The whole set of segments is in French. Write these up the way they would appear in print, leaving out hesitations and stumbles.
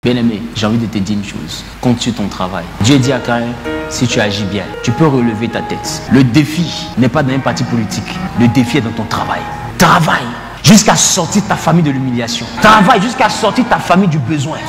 Bien-aimé, j'ai envie de te dire une chose. Compte sur ton travail. Dieu dit à Caïn, si tu agis bien, tu peux relever ta tête. Le défi n'est pas dans un parti politique. Le défi est dans ton travail. Travaille jusqu'à sortir ta famille de l'humiliation. Travaille jusqu'à sortir ta famille du besoin.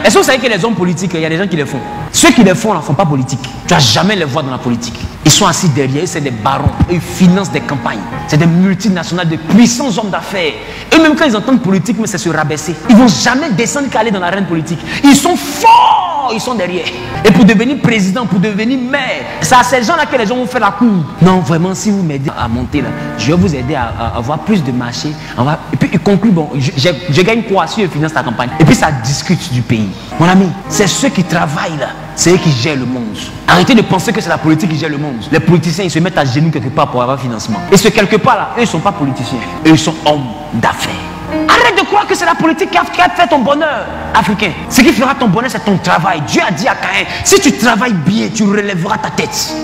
Est-ce que vous savez que les hommes politiques, il y a des gens qui les font? Ceux qui les font ne font pas politique. Tu vas jamais les voir dans la politique. Ils sont assis derrière, c'est des barons, ils financent des campagnes. C'est des multinationales, de puissants hommes d'affaires. Et même quand ils entendent politique, mais c'est se rabaisser. Ils ne vont jamais descendre qu'à aller dans l'arène politique. Ils sont forts, ils sont derrière. Et pour devenir président, pour devenir maire, c'est à ces gens-là que les gens vont faire la cour. Non, vraiment, si vous m'aidez à monter là, je vais vous aider à avoir plus de marché. Et puis il conclut, bon, je gagne quoi si je finance ta campagne? Et puis ça discute du pays. Mon ami, c'est ceux qui travaillent là. C'est eux qui gèrent le monde. Arrêtez de penser que c'est la politique qui gère le monde. Les politiciens, ils se mettent à genoux quelque part pour avoir financement. Et ce quelque part là, eux, ils ne sont pas politiciens. Eux, ils sont hommes d'affaires. Arrête de croire que c'est la politique qui a fait ton bonheur africain. Ce qui fera ton bonheur, c'est ton travail. Dieu a dit à Caïn, si tu travailles bien, tu relèveras ta tête.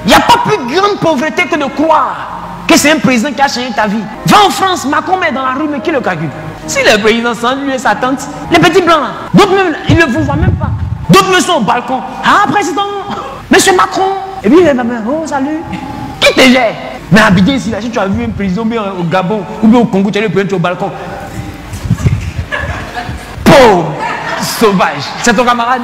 Il n'y a pas plus grande pauvreté que de croire que c'est un président qui a changé ta vie. Va en France, Macron est dans la rue, mais qui le calcule? Si le président sans lui et sa tante, les petits blancs là, d'autres même, ils ne vous voient même pas. D'autres me sont au balcon. Ah, président, monsieur Macron. Et puis, oh, salut. Qui te gère? Mais habiter ici, là, si tu as vu un président bien au Gabon ou bien au Congo, tu as le président au balcon. Pauvre, sauvage. C'est ton camarade?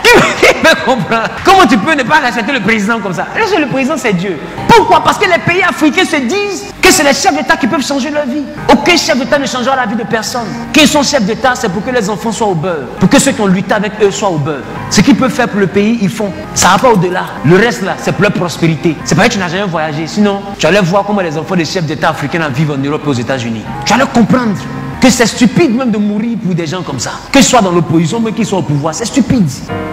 Il peut comprendre. Comment tu peux ne pas respecter le président comme ça? Le président, c'est Dieu. Pourquoi? Parce que les pays africains se disent que c'est les chefs d'État qui peuvent changer leur vie. Aucun chef d'État ne changera la vie de personne. Qu'ils sont chefs d'État, c'est pour que les enfants soient au beurre. Pour que ceux qui ont lutté avec eux soient au beurre. Ce qu'ils peuvent faire pour le pays, ils font. Ça va pas au-delà. Le reste là, c'est pour leur prospérité. C'est pas que tu n'as jamais voyagé. Sinon, tu allais voir comment les enfants des chefs d'État africains vivent en Europe et aux États-Unis. Tu allais comprendre que c'est stupide même de mourir pour des gens comme ça. Que ce soit dans l'opposition, mais qu'ils soient au pouvoir, c'est stupide.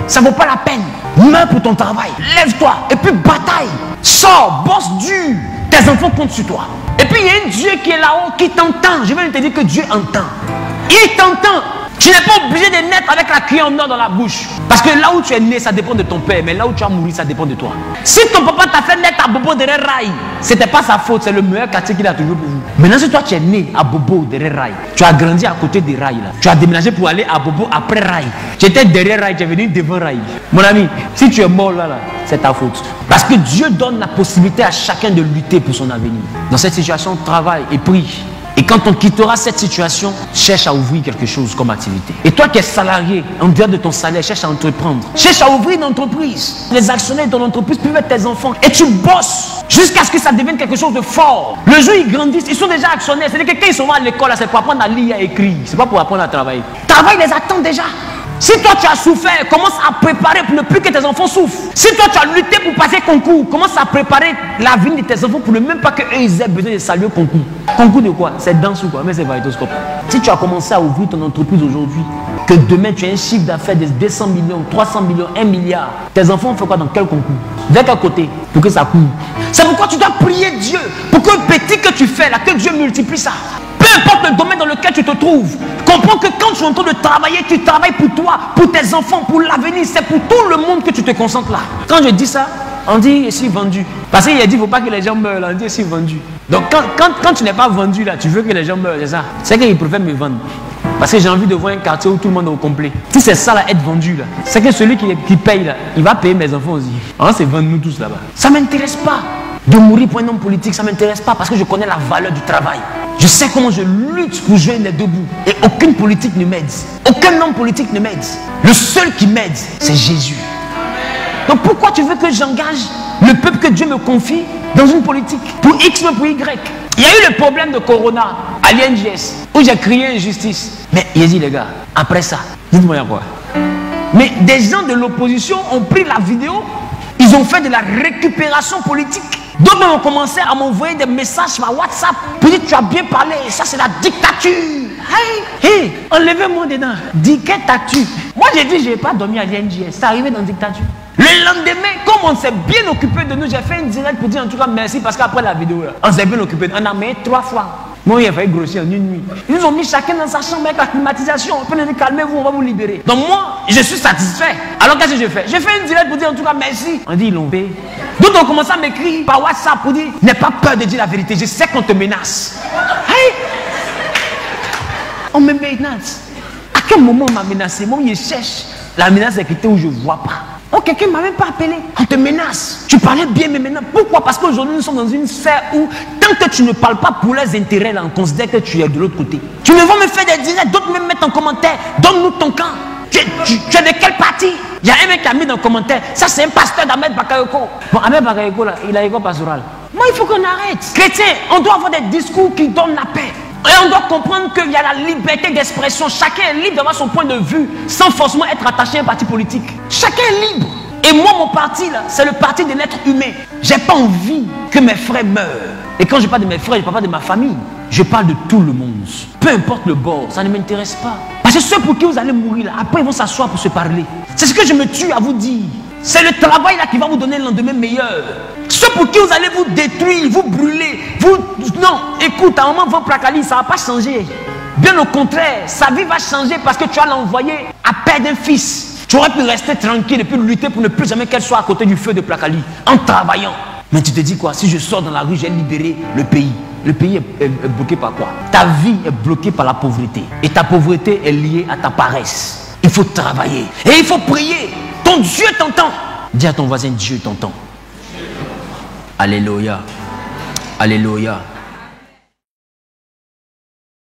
Ça vaut pas la peine. Meurs pour ton travail. Lève-toi et puis bataille. Sors, bosse dur. Tes enfants comptent sur toi. Et puis il y a un Dieu qui est là-haut, qui t'entend. Je vais te dire que Dieu entend. Il t'entend. Tu n'es pas obligé de naître avec la cuillère en or dans la bouche. Parce que là où tu es né, ça dépend de ton père. Mais là où tu as mouru, ça dépend de toi. Si ton papa t'a fait naître à Bobo derrière Rail, c'était pas sa faute, c'est le meilleur quartier qu'il a toujours pour vous. Maintenant, si toi tu es né à Bobo derrière Rail, tu as grandi à côté des Rail là. Tu as déménagé pour aller à Bobo après Rail. Tu étais derrière Rail, tu es venu devant Rail. Mon ami, si tu es mort là, c'est ta faute. Parce que Dieu donne la possibilité à chacun de lutter pour son avenir. Dans cette situation, travaille et prie. Et quand on quittera cette situation, cherche à ouvrir quelque chose comme activité. Et toi qui es salarié, en dehors de ton salaire, cherche à entreprendre. Cherche à ouvrir une entreprise. Les actionnaires de ton entreprise peuvent être tes enfants. Et tu bosses jusqu'à ce que ça devienne quelque chose de fort. Le jour où ils grandissent, ils sont déjà actionnaires. C'est-à-dire que quand ils sont à l'école, c'est pour apprendre à lire et à écrire. C'est pas pour apprendre à travailler. Travail les attend déjà. Si toi tu as souffert, commence à préparer pour ne plus que tes enfants souffrent. Si toi tu as lutté pour passer concours, commence à préparer l'avenir de tes enfants pour ne même pas qu'eux ils aient besoin de saluer concours. Concours de quoi? C'est danse ou quoi? Mais c'est magnétoscope. Si tu as commencé à ouvrir ton entreprise aujourd'hui, que demain tu as un chiffre d'affaires de 200 millions, 300 millions, 1 milliard, tes enfants font quoi dans quel concours? Vers quel côté? Pour que ça court. C'est pourquoi tu dois prier Dieu pour que le petit que tu fais là, que Dieu multiplie ça. Peu importe le domaine dans lequel tu te trouves, comprends que quand tu es en train de travailler, tu travailles pour toi, pour tes enfants, pour l'avenir. C'est pour tout le monde que tu te concentres là. Quand je dis ça, on dit ici vendu. Parce qu'il a dit, il ne faut pas que les gens meurent là, on dit ici vendu. Donc quand tu n'es pas vendu là, tu veux que les gens meurent, c'est ça. C'est qu'ils préfèrent me vendre. Parce que j'ai envie de voir un quartier où tout le monde est au complet. Si c'est ça là, être vendu là, c'est que celui qui paye là, il va payer mes enfants aussi. Alors c'est vendre nous tous là-bas. Ça ne m'intéresse pas de mourir pour un homme politique, ça ne m'intéresse pas parce que je connais la valeur du travail. Je sais comment je lutte pour joindre les deux bouts. Et aucune politique ne m'aide. Aucun homme politique ne m'aide. Le seul qui m'aide, c'est Jésus. Donc pourquoi tu veux que j'engage le peuple que Dieu me confie dans une politique? Pour X ou pour Y. Il y a eu le problème de Corona à l'INGS où j'ai crié injustice. Mais il a dit les gars, après ça, dites-moi quoi. Mais des gens de l'opposition ont pris la vidéo, ils ont fait de la récupération politique. D'autres ont commencé à m'envoyer des messages par WhatsApp. Puis dit, tu as bien parlé, ça c'est la dictature. Hey, enlevez-moi dedans. Dictature. Moi j'ai dit, je n'ai pas dormi à l'INGS. C'est arrivé dans la dictature. Le lendemain, comme on s'est bien occupé de nous, j'ai fait une direct pour dire en tout cas merci parce qu'après la vidéo, là, on s'est bien occupé. On a mis 3 fois. Moi, il a failli grossir en une nuit. Ils nous ont mis chacun dans sa chambre avec la climatisation. On peut nous dire, calmez-vous, on va vous libérer. Donc moi, je suis satisfait. Alors qu'est-ce que j'ai fait? J'ai fait une direct pour dire en tout cas merci. On dit, ils l'ont payé. D'autres ont commencé à m'écrire par WhatsApp pour dire, n'aie pas peur de dire la vérité. Je sais qu'on te menace. Hey! On me menace. quel moment on m'a menacé? Moi, je cherche la menace sécurité où je ne vois pas. Oh, quelqu'un ne m'a même pas appelé. On te menace. Tu parlais bien, mais maintenant, pourquoi? Parce qu'aujourd'hui, nous sommes dans une sphère où, tant que tu ne parles pas pour leurs intérêts, là, on considère que tu es de l'autre côté. Tu ne vas me faire des directs, d'autres même mettent en commentaire. Donne-nous ton camp. Tu es de quel parti? Il y a un mec qui a mis dans le commentaire. Ça, c'est un pasteur d'Ahmed Bakayoko. Bon, Ahmed Bakayoko, là, il a école pastorale. Moi, il faut qu'on arrête. Chrétien, on doit avoir des discours qui donnent la paix. Et on doit comprendre qu'il y a la liberté d'expression. Chacun est libre d'avoir son point de vue sans forcément être attaché à un parti politique. Chacun est libre. Et moi, mon parti, là, c'est le parti de l'être humain. J'ai pas envie que mes frères meurent. Et quand je parle de mes frères, je parle pas de ma famille. Je parle de tout le monde. Peu importe le bord, ça ne m'intéresse pas. Parce que ceux pour qui vous allez mourir, là, après ils vont s'asseoir pour se parler. C'est ce que je me tue à vous dire. C'est le travail là qui va vous donner le lendemain meilleur. Ceux pour qui vous allez vous détruire, vous brûler, vous... Non, écoute, à un moment, votre placali, ça ne va pas changer. Bien au contraire, sa vie va changer parce que tu as l'envoyé à perdre un fils. Tu aurais pu rester tranquille et puis lutter pour ne plus jamais qu'elle soit à côté du feu de placali, en travaillant. Mais tu te dis quoi? Si je sors dans la rue, j'ai libéré le pays. Le pays est bloqué par quoi? Ta vie est bloquée par la pauvreté. Et ta pauvreté est liée à ta paresse. Il faut travailler. Et il faut prier. Ton Dieu t'entend. Dis à ton voisin, Dieu t'entend. Alléluia. Alléluia.